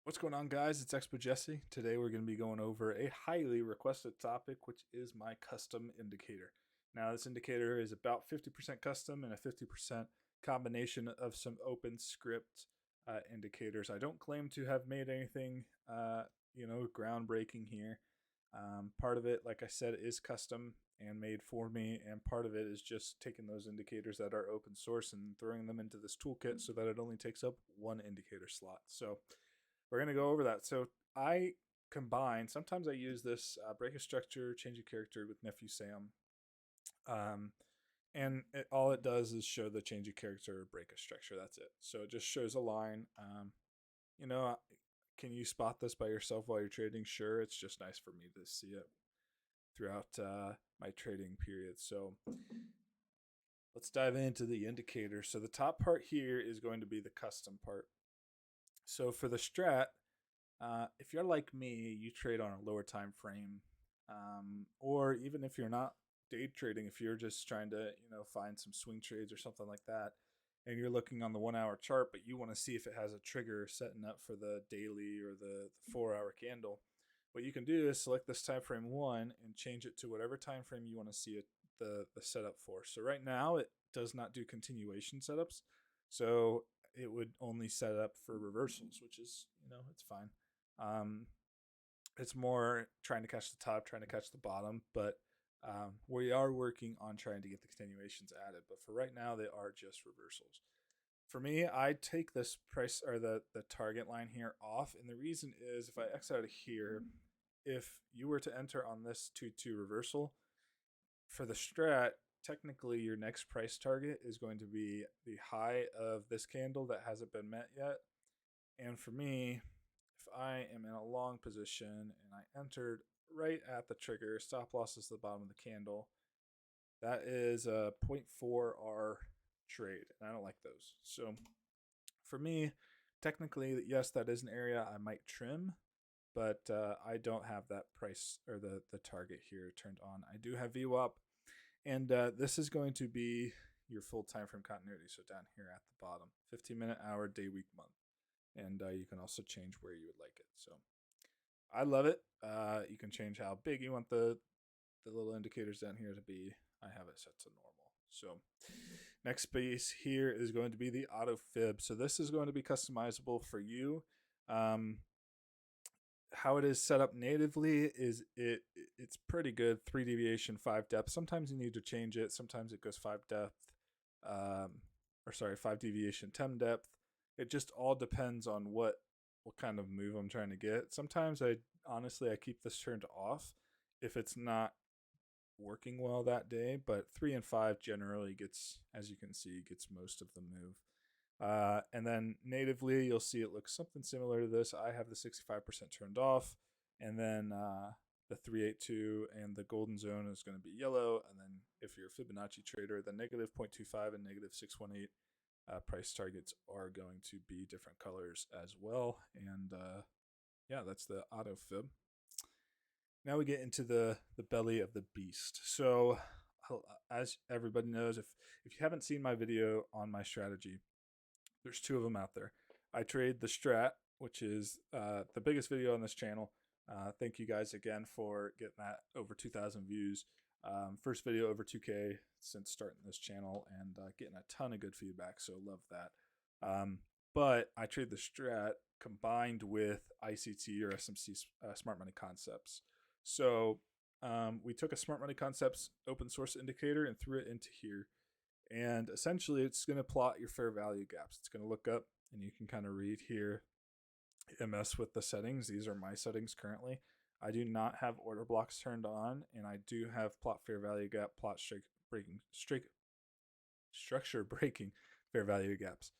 What's going on, guys? It's Expo Jesse. Today we're going to be going over a highly requested topic, which is my custom indicator. Now, this indicator is about 50% custom and a 50% combination of some open script indicators. I don't claim to have made anything, groundbreaking here. Part of it, like I said, is custom and made for me, and part of it is just taking those indicators that are open source and throwing them into this toolkit so that it only takes up one indicator slot. So we're going to go over that. So I combine, sometimes I use this break a structure, change a character with Nephew Sam. All it does is show the change a character, break a structure. That's it. So it just shows a line. You know, can you spot this by yourself while you're trading? Sure. It's just nice for me to see it throughout my trading period. So let's dive into the indicator. So the top part here is going to be the custom part. So for the strat, if you're like me, you trade on a lower time frame, or even if you're not day trading, if you're just trying to find some swing trades or something like that, and you're looking on the 1 hour chart, but you want to see if it has a trigger setting up for the daily or the 4 hour candle. What you can do is select this time frame one and change it to whatever time frame you want to see it the setup for. So right now it does not do continuation setups, so it would only set up for reversals, which is it's fine. Um, it's more trying to catch the top, trying to catch the bottom, but we are working on trying to get the continuations added. But for right now, they are just reversals. For me, I take this price or the target line here off, and the reason is if I X out of here, if you were to enter on this 2-2 reversal for the strat, technically your next price target is going to be the high of this candle that hasn't been met yet. And for me, if I am in a long position and I entered right at the trigger, stop loss is the bottom of the candle, that is a 0.4R trade, and I don't like those. So for me, technically, yes, that is an area I might trim, but I don't have that price or the target here turned on. I do have VWAP, and this is going to be your full time frame continuity. So down here at the bottom, 15-minute, hour, day, week, month. And you can also change where you would like it. So I love it. You can change how big you want the little indicators down here to be. I have it set to normal. So next space here is going to be the auto fib. So this is going to be customizable for you. How it is set up natively is it's pretty good. 3 deviation, 5 depth. Sometimes you need to change it. Sometimes it goes 5 depth, 5 deviation, 10 depth. It just all depends on what kind of move I'm trying to get. Sometimes I keep this turned off if it's not working well that day, but 3 and 5 generally gets, as you can see, gets most of the move. And then natively, you'll see it looks something similar to this. I have the 65% turned off, and then the 382 and the golden zone is going to be yellow. And then if you're a Fibonacci trader, the negative 0.25 and negative 618 price targets are going to be different colors as well. And yeah, that's the auto fib. Now we get into the belly of the beast. So as everybody knows, if you haven't seen my video on my strategy, there's 2 of them out there. I trade the strat, which is the biggest video on this channel. Thank you guys again for getting that over 2,000 views. First video over 2K since starting this channel, and getting a ton of good feedback, so love that. But I trade the strat combined with ICT or SMC Smart Money Concepts. So we took a Smart Money Concepts open source indicator and threw it into here. And essentially, it's going to plot your fair value gaps. It's going to look up, and you can kind of read here, MS with the settings. These are my settings currently. I do not have order blocks turned on, and I do have plot fair value gap, plot structure breaking fair value gaps.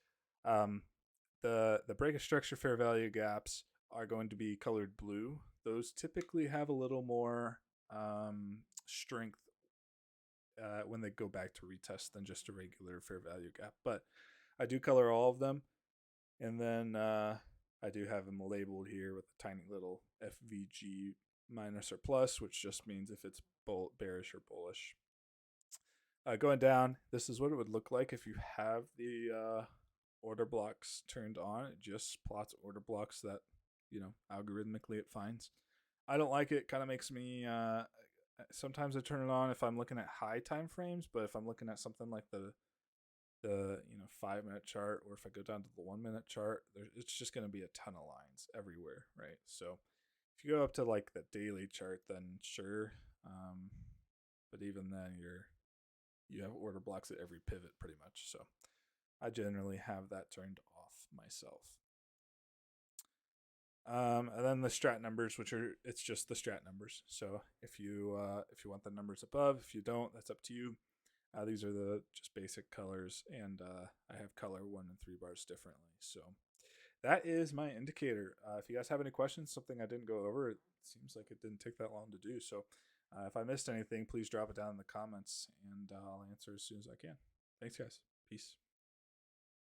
The break of structure fair value gaps are going to be colored blue. Those typically have a little more strength when they go back to retest than just a regular fair value gap. But I do color all of them. And then I do have them labeled here with a tiny little FVG minus or plus, which just means if it's bearish or bullish. Going down, this is what it would look like if you have the order blocks turned on. It just plots order blocks that algorithmically it finds. I don't like it. Kind of makes me. Sometimes I turn it on if I'm looking at high time frames, but if I'm looking at something like the 5 minute chart, or if I go down to the 1 minute chart, it's just going to be a ton of lines everywhere, right? So if you go up to like the daily chart, then sure, but even then you have order blocks at every pivot pretty much. So I generally have that turned off myself. And then the strat numbers, it's just the strat numbers. So if you want the numbers above, if you don't, that's up to you. These are the just basic colors, and I have color 1 and 3 bars differently. So that is my indicator. If you guys have any questions, something I didn't go over, it seems like it didn't take that long to do. So if I missed anything, please drop it down in the comments, and I'll answer as soon as I can. Thanks, guys. Peace.